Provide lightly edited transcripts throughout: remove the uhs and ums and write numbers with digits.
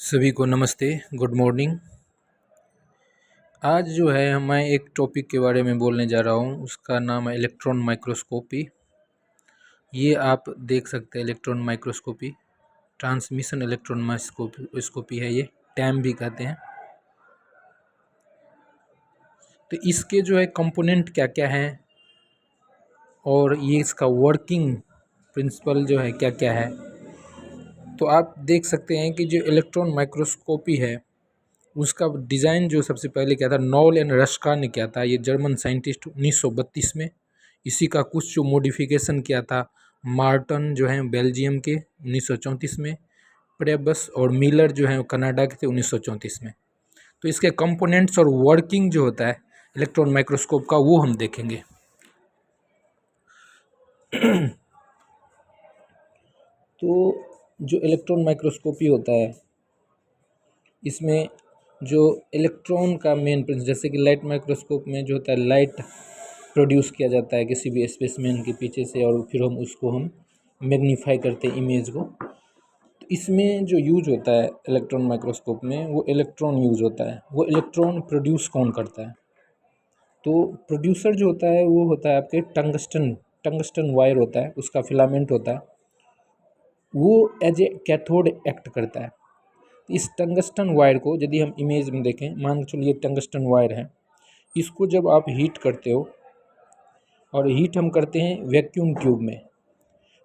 सभी को नमस्ते, गुड मॉर्निंग। आज जो है मैं एक टॉपिक के बारे में बोलने जा रहा हूँ, उसका नाम है इलेक्ट्रॉन माइक्रोस्कोपी। ये आप देख सकते हैं, electron microscopy, transmission electron microscopy है, ये टैम भी कहते हैं। तो इसके जो है कंपोनेंट क्या क्या हैं और ये इसका वर्किंग प्रिंसिपल जो है क्या क्या है, तो आप देख सकते हैं कि जो इलेक्ट्रॉन माइक्रोस्कोपी है उसका डिज़ाइन जो सबसे पहले किया था नॉल एंड रश्का ने किया था। ये जर्मन साइंटिस्ट 1932 में। इसी का कुछ जो मॉडिफिकेशन किया था मार्टन जो है बेल्जियम के 1934 में, प्रेबस और मिलर जो है कनाडा के थे 1934 में। तो इसके कंपोनेंट्स और वर्किंग जो होता है इलेक्ट्रॉन माइक्रोस्कोप का वो हम देखेंगे। तो जो इलेक्ट्रॉन माइक्रोस्कोपी होता है इसमें जो इलेक्ट्रॉन का मेन प्रिंसिपल, जैसे कि लाइट माइक्रोस्कोप में जो होता है लाइट प्रोड्यूस किया जाता है किसी भी स्पेसिमेन के पीछे से और फिर हम मैग्नीफाई करते हैं इमेज को। तो इसमें जो यूज होता है इलेक्ट्रॉन माइक्रोस्कोप में वो इलेक्ट्रॉन यूज होता है। वो इलेक्ट्रॉन प्रोड्यूस कौन करता है? तो प्रोड्यूसर जो होता है वो होता है आपके टंगस्टन वायर होता है, उसका फिलामेंट होता है, वो एज ए कैथोड एक्ट करता है। इस टंगस्टन वायर को यदि हम इमेज में देखें, मान के चलिए टंगस्टन वायर है, इसको जब आप हीट करते हो और हीट हम करते हैं वैक्यूम ट्यूब में,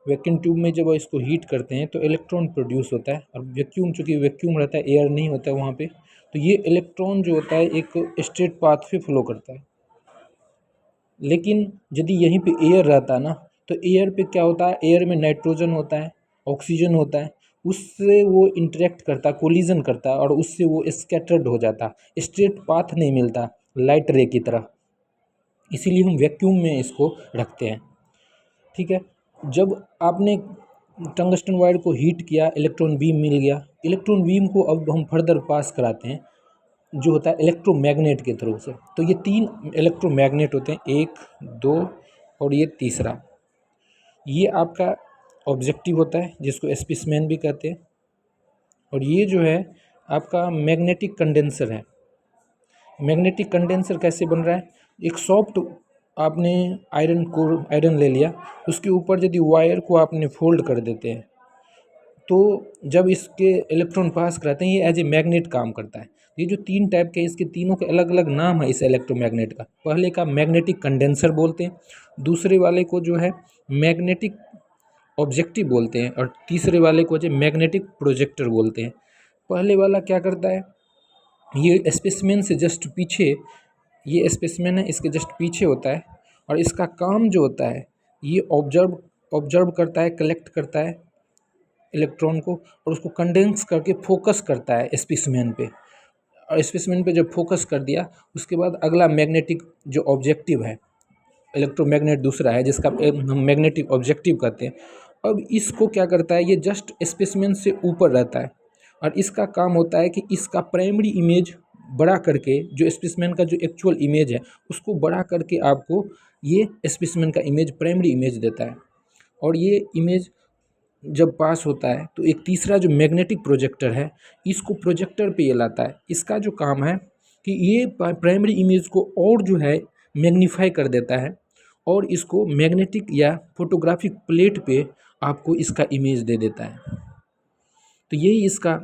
वैक्यूम ट्यूब में जब इसको हीट करते हैं तो इलेक्ट्रॉन प्रोड्यूस होता है। और वैक्यूम, चूँकि वैक्यूम रहता है, एयर नहीं होता है वहाँ पे, तो ये इलेक्ट्रॉन जो होता है एक स्ट्रेट पाथ पे फ्लो करता है। लेकिन यदि यहीं पे एयर रहता है ना, तो एयर पे क्या होता है, एयर में नाइट्रोजन होता है, ऑक्सीजन होता है, उससे वो इंटरेक्ट करता, कोलिजन करता और उससे वो स्कैटर्ड हो जाता, स्ट्रेट पाथ नहीं मिलता लाइट रे की तरह। इसीलिए हम वैक्यूम में इसको रखते हैं। ठीक है, जब आपने टंगस्टन वायर को हीट किया, इलेक्ट्रॉन बीम मिल गया, इलेक्ट्रॉन बीम को अब हम फर्दर पास कराते हैं जो होता है इलेक्ट्रोमैग्नेट के थ्रू से। तो ये 3 इलेक्ट्रोमैग्नेट होते हैं, 1, 2 और ये तीसरा। ये आपका ऑब्जेक्टिव होता है जिसको स्पेसिमेन भी कहते हैं। और ये जो है आपका मैग्नेटिक कंडेंसर है। मैग्नेटिक कंडेंसर कैसे बन रहा है? एक सॉफ्ट आपने आयरन ले लिया, उसके ऊपर यदि वायर को आपने फोल्ड कर देते हैं तो जब इसके इलेक्ट्रॉन पास कराते हैं ये एज ए मैग्नेट काम करता है। ये जो 3 टाइप के, इसके तीनों के अलग अलग नाम है इस इलेक्ट्रोमैग्नेट का। पहले का मैग्नेटिक कंडेंसर बोलते हैं, दूसरे वाले को जो है मैग्नेटिक ऑब्जेक्टिव बोलते हैं, और तीसरे वाले को जो मैग्नेटिक प्रोजेक्टर बोलते हैं। पहले वाला क्या करता है, ये स्पेसिमेन से जस्ट पीछे, ये स्पेसिमेन है इसके जस्ट पीछे होता है, और इसका काम जो होता है ये ऑब्जर्व करता है, कलेक्ट करता है इलेक्ट्रॉन को और उसको कंडेंस करके फोकस करता है स्पेसिमेन पे। और स्पेसिमेन पे जब फोकस कर दिया उसके बाद अगला मैग्नेटिक जो ऑब्जेक्टिव है, इलेक्ट्रोमैग्नेट दूसरा है जिसका हम मैग्नेटिक ऑब्जेक्टिव कहते हैं। अब इसको क्या करता है, ये जस्ट स्पेसिमेन से ऊपर रहता है और इसका काम होता है कि इसका प्राइमरी इमेज बड़ा करके, जो स्पेसिमेन का जो एक्चुअल इमेज है उसको बड़ा करके आपको ये स्पेसिमेन का इमेज, प्राइमरी इमेज देता है। और ये इमेज जब पास होता है तो एक तीसरा जो मैग्नेटिक प्रोजेक्टर है, इसको प्रोजेक्टर पे ये लाता है। इसका जो काम है कि ये प्राइमरी इमेज को और जो है मैग्नीफाई कर देता है और इसको मैग्नेटिक या फोटोग्राफिक प्लेट पे आपको इसका इमेज दे देता है। तो यही इसका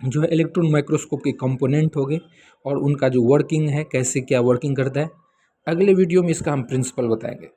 जो है इलेक्ट्रॉन माइक्रोस्कोप के कंपोनेंट हो गए और उनका जो वर्किंग है, कैसे क्या वर्किंग करता है। अगले वीडियो में इसका हम प्रिंसिपल बताएंगे।